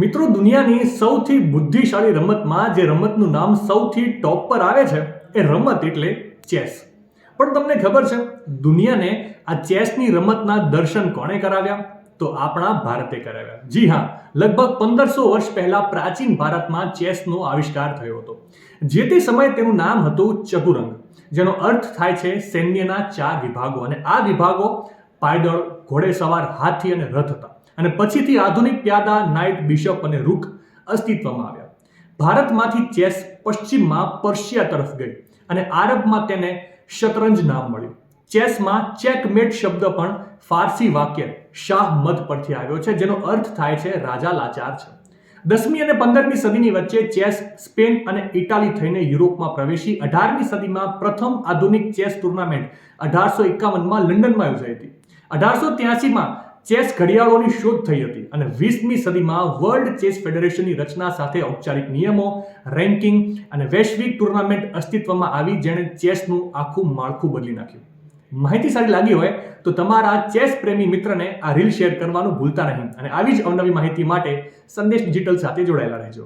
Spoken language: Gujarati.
મિત્રો, દુનિયાની સૌથી બુદ્ધિશાળી રમતમાં જે રમતનું નામ સૌથી ટોપ પર આવે છે એ રમત એટલે ચેસ. પણ તમને ખબર છે દુનિયાને આ ચેસની રમતના દર્શન કોણે કરાવ્યા? તો આપણા ભારતે કરાવ્યા. જી હા, લગભગ 1500 વર્ષ પહેલા પ્રાચીન ભારતમાં ચેસનો આવિષ્કાર થયો હતો. જે તે સમયે તેનું નામ હતું ચતુરંગ, જેનો અર્થ થાય છે સૈન્યના 4 વિભાગો. અને આ વિભાગો પાયદળ, ઘોડેસવાર, હાથી અને રથ હતા. અને પછીથી આધુનિક પ્યાદા, નાઇટ, બિશપ અને રૂક અસ્તિત્વમાં આવ્યા. ભારતમાંથી ચેસ પશ્ચિમમાં પર્શિયા તરફ ગઈ અને આરબમાં તેને શતરંજ નામ મળ્યું. ચેસમાં ચેકમેટ શબ્દ પણ ફારસી વાક્ય શાહ મદ પરથી આવ્યો છે, જેનો અર્થ થાય છે રાજા લાચાર છે. 10મી અને 15મી સદીની વચ્ચે ચેસ સ્પેન અને ઇટાલી થઈને યુરોપમાં પ્રવેશી. 18મી સદીમાં પ્રથમ આધુનિક ચેસ ટુર્નામેન્ટ 1851માં લંડનમાં યોજાઈ હતી. 1883માં ચેસ ઘડિયાળોની શોધ થઈ હતી અને 20મી સદીમાં વર્લ્ડ ચેસ ફેડરેશનની રચના સાથે ઔપચારિક નિયમો, રેન્કિંગ અને વૈશ્વિક ટુર્નામેન્ટ અસ્તિત્વમાં આવી, જેણે ચેસનું આખું માળખું બદલી નાખ્યું. માહિતી સારી લાગી હોય તો તમારા ચેસ પ્રેમી મિત્રને આ રીલ શેર કરવાનું ભૂલતા નહીં. અને આવી જ અવનવી માહિતી માટે સંદેશ ડિજિટલ સાથે જોડાયેલા રહેજો.